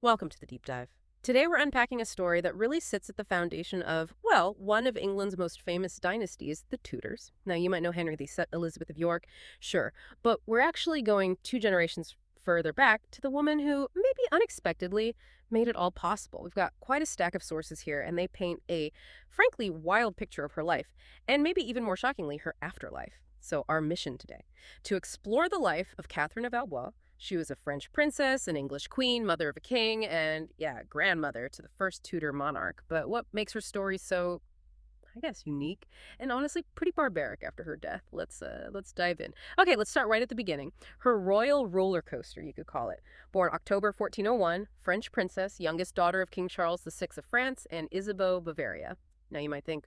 Welcome to the deep dive. Today we're unpacking a story that really sits at the foundation of, well, one of England's most famous dynasties, the Tudors. Now, you might know Henry VII, Elizabeth of York, sure, but we're actually going two generations further back to the woman who, maybe unexpectedly, made it all possible. We've got quite a stack of sources here, and they paint a, frankly, wild picture of her life, and maybe even more shockingly, her afterlife. So, our mission today, to explore the life of Catherine of Valois. She was a French princess, an English queen, mother of a king, and, yeah, grandmother to the first Tudor monarch. But what makes her story so, I guess, unique and honestly pretty barbaric after her death? Let's dive in. Okay, let's start right at the beginning. Her royal roller coaster, you could call it. Born October 1401, French princess, youngest daughter of King Charles VI of France and Isabeau, Bavaria. Now you might think,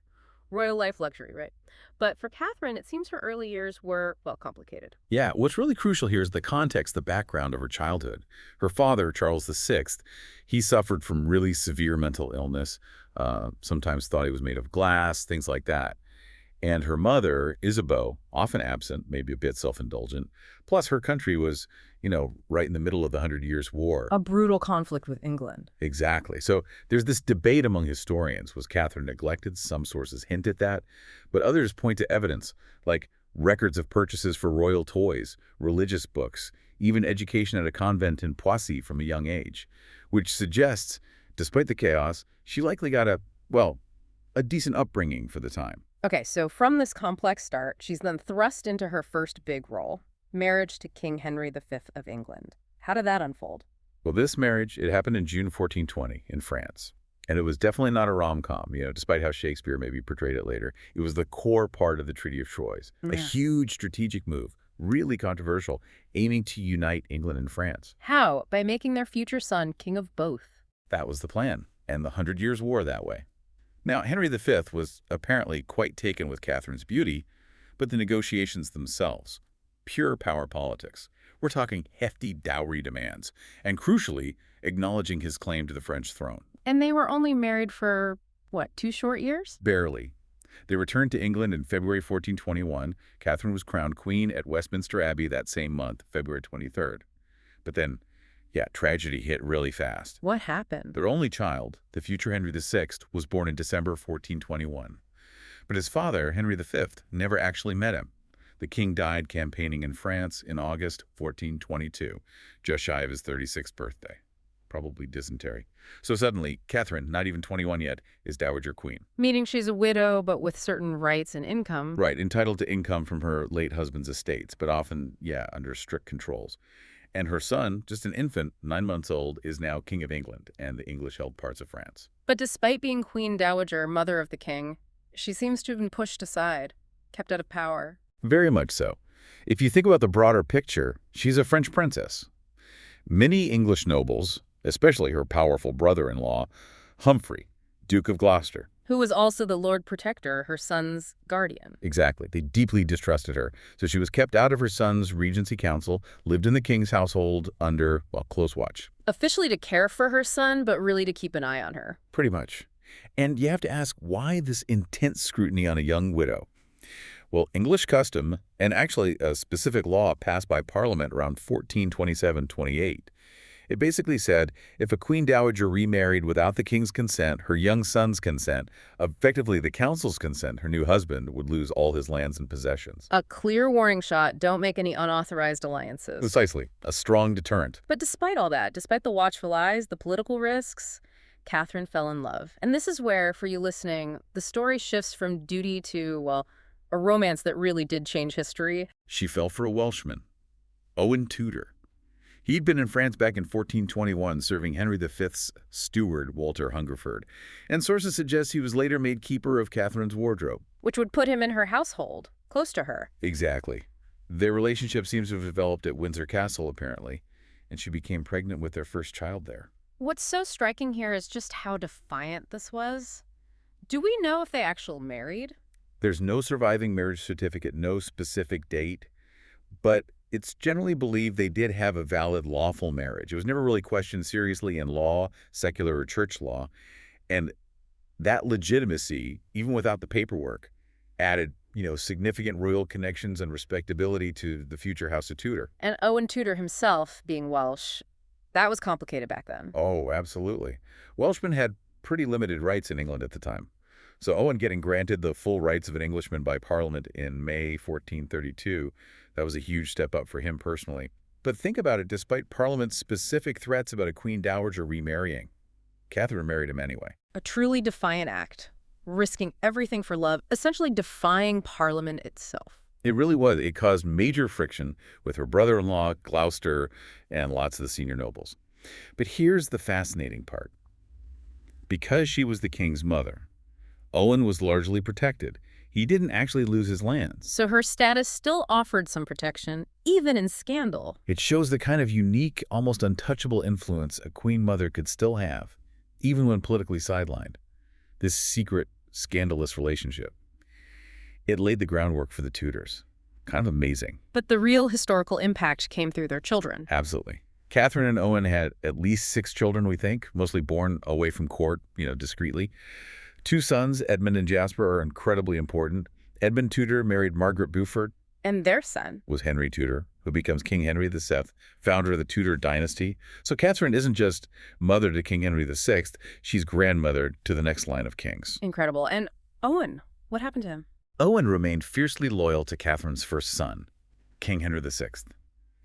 royal life luxury, right? But for Catherine, it seems her early years were, well, complicated. Yeah, what's really crucial here is the context, the background of her childhood. Her father, Charles VI, he suffered from really severe mental illness, sometimes thought he was made of glass, things like that. And her mother, Isabeau, often absent, maybe a bit self-indulgent. Plus, her country was, right in the middle of the Hundred Years' War. A brutal conflict with England. Exactly. So there's this debate among historians. Was Catherine neglected? Some sources hint at that, but others point to evidence, like records of purchases for royal toys, religious books, even education at a convent in Poissy from a young age, which suggests, despite the chaos, she likely got a decent upbringing for the time. Okay, so from this complex start, she's then thrust into her first big role, marriage to King Henry V of England. How did that unfold? Well, this marriage, it happened in June 1420 in France. And it was definitely not a rom-com, despite how Shakespeare maybe portrayed it later. It was the core part of the Treaty of Troyes, a Yeah. huge strategic move, really controversial, aiming to unite England and France. How? By making their future son king of both. That was the plan, and the Hundred Years' War that way. Now, Henry V was apparently quite taken with Catherine's beauty, but the negotiations themselves, pure power politics. We're talking hefty dowry demands, and crucially, acknowledging his claim to the French throne. And they were only married for, what, 2 short years? Barely. They returned to England in February 1421. Catherine was crowned queen at Westminster Abbey that same month, February 23rd. But then, tragedy hit really fast. What happened? Their only child, the future Henry VI, was born in December 1421. But his father, Henry V, never actually met him. The king died campaigning in France in August 1422, just shy of his 36th birthday. Probably dysentery. So suddenly, Catherine, not even 21 yet, is Dowager Queen. Meaning she's a widow, but with certain rights and income. Right, entitled to income from her late husband's estates, but often, under strict controls. And her son, just an infant, 9 months old, is now King of England and the English-held parts of France. But despite being Queen Dowager, mother of the king, she seems to have been pushed aside, kept out of power. Very much so. If you think about the broader picture, she's a French princess. Many English nobles, especially her powerful brother-in-law, Humphrey, Duke of Gloucester. Who was also the Lord Protector, her son's guardian. Exactly. They deeply distrusted her, so she was kept out of her son's regency council, lived in the king's household under, close watch. Officially to care for her son, but really to keep an eye on her. Pretty much. And you have to ask, why this intense scrutiny on a young widow? Well, English custom, and actually a specific law passed by Parliament around 1427-28, it basically said if a queen dowager remarried without the king's consent, her young son's consent, effectively the council's consent, her new husband would lose all his lands and possessions. A clear warning shot, don't make any unauthorized alliances. Precisely. A strong deterrent. But despite all that, despite the watchful eyes, the political risks, Catherine fell in love. And this is where, for you listening, the story shifts from duty to, a romance that really did change history. She fell for a Welshman, Owen Tudor. He'd been in France back in 1421, serving Henry V's steward, Walter Hungerford, and sources suggest he was later made keeper of Catherine's wardrobe. Which would put him in her household, close to her. Exactly. Their relationship seems to have developed at Windsor Castle, apparently, and she became pregnant with their first child there. What's so striking here is just how defiant this was. Do we know if they actually married? There's no surviving marriage certificate, no specific date, but it's generally believed they did have a valid lawful marriage. It was never really questioned seriously in law, secular or church law, and that legitimacy, even without the paperwork, added, significant royal connections and respectability to the future House of Tudor. And Owen Tudor himself, being Welsh, That was complicated back then. Oh, absolutely. Welshmen had pretty limited rights in England at the time. So Owen getting granted the full rights of an Englishman by Parliament in May 1432, that was a huge step up for him personally. But think about it, despite Parliament's specific threats about a Queen Dowager remarrying, Catherine married him anyway. A truly defiant act, risking everything for love, essentially defying Parliament itself. It really was. It caused major friction with her brother-in-law, Gloucester, and lots of the senior nobles. But here's the fascinating part. Because she was the king's mother, Owen was largely protected. He didn't actually lose his lands. So her status still offered some protection, even in scandal. It shows the kind of unique, almost untouchable influence a queen mother could still have, even when politically sidelined. This secret, scandalous relationship. It laid the groundwork for the Tudors. Kind of amazing. But the real historical impact came through their children. Absolutely. Catherine and Owen had at least 6 children, we think, mostly born away from court, discreetly. 2 sons, Edmund and Jasper, are incredibly important. Edmund Tudor married Margaret Beaufort. And their son was Henry Tudor, who becomes King Henry VII, founder of the Tudor dynasty. So Catherine isn't just mother to King Henry VI, she's grandmother to the next line of kings. Incredible. And Owen, what happened to him? Owen remained fiercely loyal to Catherine's first son, King Henry VI.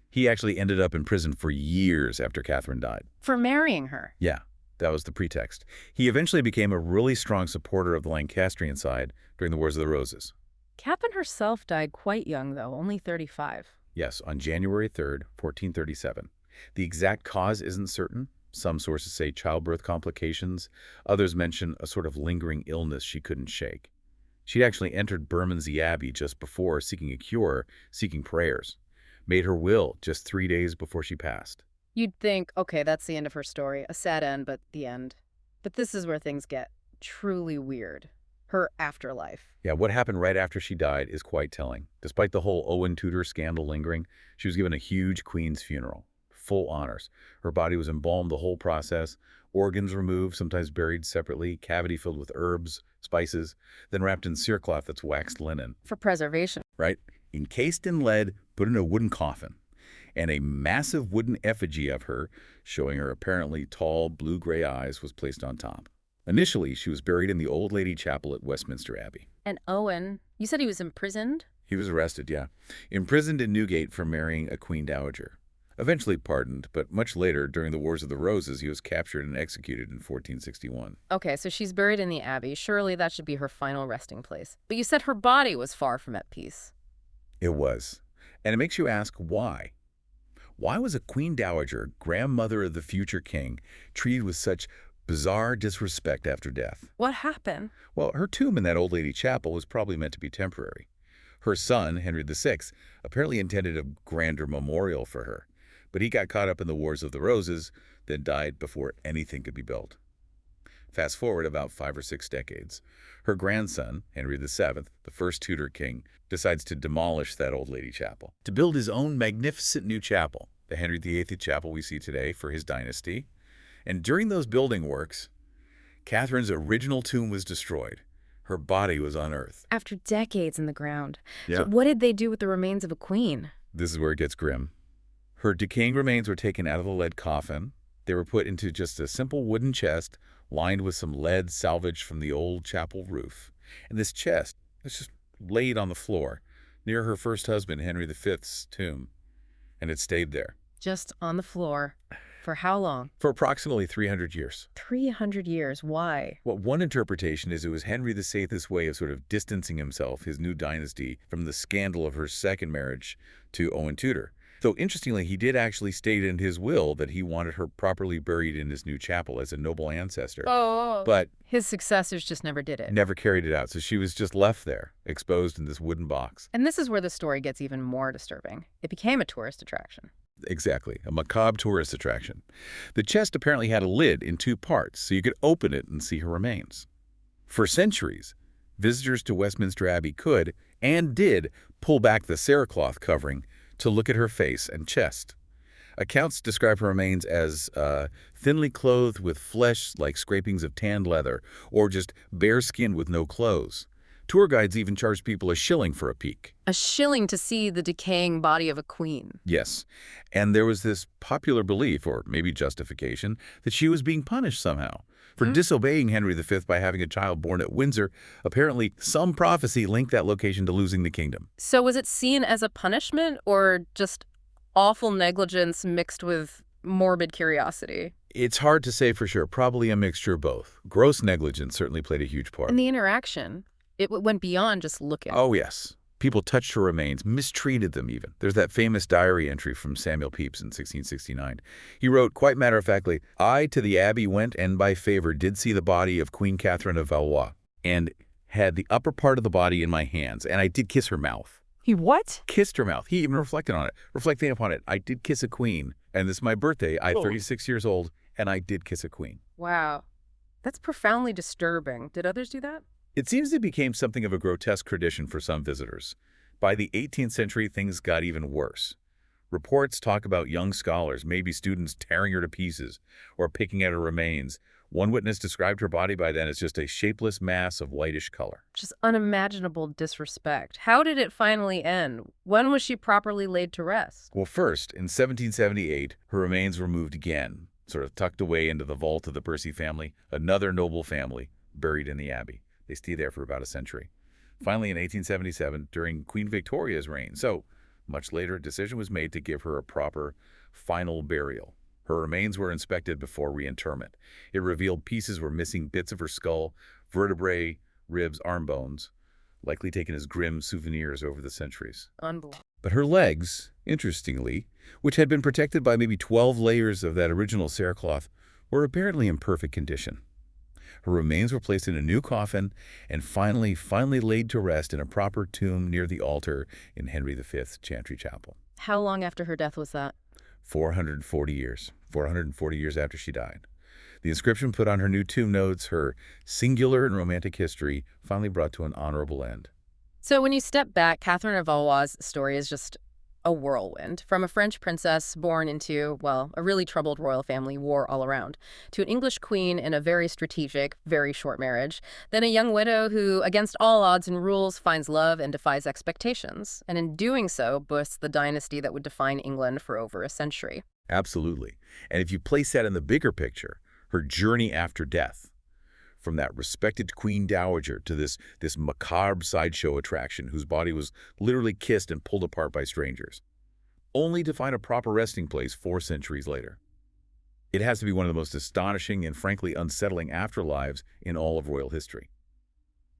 He actually ended up in prison for years after Catherine died. For marrying her? Yeah, that was the pretext. He eventually became a really strong supporter of the Lancastrian side during the Wars of the Roses. Catherine herself died quite young, though, only 35. Yes, on January 3rd, 1437. The exact cause isn't certain. Some sources say childbirth complications. Others mention a sort of lingering illness she couldn't shake. She'd actually entered Bermondsey Abbey just before, seeking a cure, seeking prayers. Made her will just 3 days before she passed. You'd think, okay, that's the end of her story. A sad end, but the end. But this is where things get truly weird. Her afterlife. Yeah, what happened right after she died is quite telling. Despite the whole Owen Tudor scandal lingering, she was given a huge queen's funeral. Full honors. Her body was embalmed the whole process, organs removed, sometimes buried separately, cavity filled with herbs, spices, then wrapped in cerecloth that's waxed linen. For preservation. Right? Encased in lead, put in a wooden coffin. And a massive wooden effigy of her, showing her apparently tall, blue-gray eyes, was placed on top. Initially, she was buried in the Old Lady Chapel at Westminster Abbey. And Owen, you said he was imprisoned? He was arrested, yeah. Imprisoned in Newgate for marrying a Queen Dowager. Eventually pardoned, but much later, during the Wars of the Roses, he was captured and executed in 1461. Okay, so she's buried in the Abbey. Surely that should be her final resting place. But you said her body was far from at peace. It was. And it makes you ask why. Why was a Queen Dowager, grandmother of the future king, treated with such bizarre disrespect after death? What happened? Well, her tomb in that Old Lady Chapel was probably meant to be temporary. Her son, Henry VI, apparently intended a grander memorial for her, but he got caught up in the Wars of the Roses, then died before anything could be built. Fast forward about 5 or 6 decades. Her grandson, Henry VII, the first Tudor king, decides to demolish that Old Lady Chapel to build his own magnificent new chapel, the Henry VIII chapel we see today for his dynasty. And during those building works, Catherine's original tomb was destroyed. Her body was unearthed. After decades in the ground. Yeah. So what did they do with the remains of a queen? This is where it gets grim. Her decaying remains were taken out of the lead coffin. They were put into just a simple wooden chest lined with some lead salvaged from the old chapel roof. And this chest was just laid on the floor near her first husband, Henry V's tomb. And it stayed there. Just on the floor. For how long? For approximately 300 years. 300 years. Why? Well, one interpretation is it was Henry VIII's way of sort of distancing himself, his new dynasty, from the scandal of her second marriage to Owen Tudor. Though, interestingly, he did actually state in his will that he wanted her properly buried in his new chapel as a noble ancestor. Oh. But his successors just never did it. never carried it out. So she was just left there, exposed in this wooden box. And this is where the story gets even more disturbing. It became a tourist attraction. Exactly, a macabre tourist attraction. The chest apparently had a lid in 2 parts, so you could open it and see her remains. For centuries, visitors to Westminster Abbey could, and did, pull back the cerecloth covering to look at her face and chest. Accounts describe her remains as thinly clothed with flesh like scrapings of tanned leather, or just bare-skinned with no clothes. Tour guides even charged people a shilling for a peek. A shilling to see the decaying body of a queen. Yes, and there was this popular belief, or maybe justification, that she was being punished somehow for disobeying Henry V by having a child born at Windsor. Apparently, some prophecy linked that location to losing the kingdom. So was it seen as a punishment or just awful negligence mixed with morbid curiosity? It's hard to say for sure, probably a mixture of both. Gross negligence certainly played a huge part. And the interaction, it went beyond just looking. Oh, yes. People touched her remains, mistreated them even. There's that famous diary entry from Samuel Pepys in 1669. He wrote, quite matter-of-factly, "I to the Abbey went, and by favor did see the body of Queen Catherine of Valois, and had the upper part of the body in my hands, and I did kiss her mouth." He what? Kissed her mouth. He even reflected on it. Reflecting upon it, I did kiss a queen, and this is my birthday. I'm 36 years old, and I did kiss a queen. Wow. That's profoundly disturbing. Did others do that? It seems it became something of a grotesque tradition for some visitors. By the 18th century, things got even worse. Reports talk about young scholars, maybe students, tearing her to pieces or picking at her remains. One witness described her body by then as just a shapeless mass of whitish color. Just unimaginable disrespect. How did it finally end? When was she properly laid to rest? Well, first, in 1778, her remains were moved again, sort of tucked away into the vault of the Percy family, another noble family, buried in the Abbey. They stayed there for about a century. Finally, in 1877, during Queen Victoria's reign, so much later, a decision was made to give her a proper, final burial. Her remains were inspected before reinterment. It revealed pieces were missing, bits of her skull, vertebrae, ribs, arm bones, likely taken as grim souvenirs over the centuries. Unbelievable. But her legs, interestingly, which had been protected by maybe 12 layers of that original cerecloth, were apparently in perfect condition. Her remains were placed in a new coffin and finally laid to rest in a proper tomb near the altar in Henry V's Chantry Chapel. How long after her death was that? 440 years. 440 years after she died. The inscription put on her new tomb notes her singular and romantic history finally brought to an honorable end. So when you step back, Catherine of Valois' story is just a whirlwind. From a French princess born into, well, a really troubled royal family, war all around, to an English queen in a very strategic, very short marriage, then a young widow who, against all odds and rules, finds love and defies expectations, and in doing so, boasts the dynasty that would define England for over a century. Absolutely. And if you place that in the bigger picture, her journey after death, from that respected queen dowager to this macabre sideshow attraction whose body was literally kissed and pulled apart by strangers, only to find a proper resting place 4 centuries later. It has to be one of the most astonishing and frankly unsettling afterlives in all of royal history.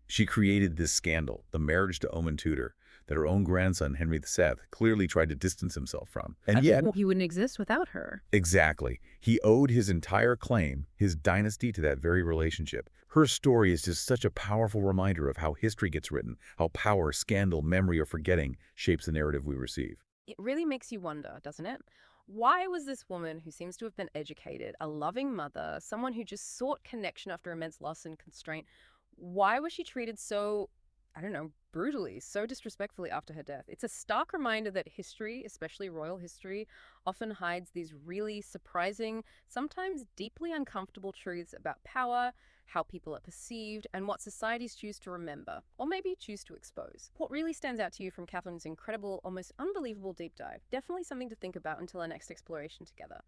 She created this scandal, the marriage to Owen Tudor, that her own grandson, Henry VII, clearly tried to distance himself from. And yet, He wouldn't exist without her. exactly, he owed his entire claim, his dynasty, to that very relationship. Her story is just such a powerful reminder of how history gets written, how power, scandal, memory, or forgetting shapes the narrative we receive. It really makes you wonder, doesn't it? Why was this woman who seems to have been educated, a loving mother, someone who just sought connection after immense loss and constraint, why was she treated so, I don't know, brutally, so disrespectfully after her death? It's a stark reminder that history, especially royal history, often hides these really surprising, sometimes deeply uncomfortable truths about power, how people are perceived, and what societies choose to remember, or maybe choose to expose. What really stands out to you from Catherine's incredible, almost unbelievable deep dive? Definitely something to think about until our next exploration together.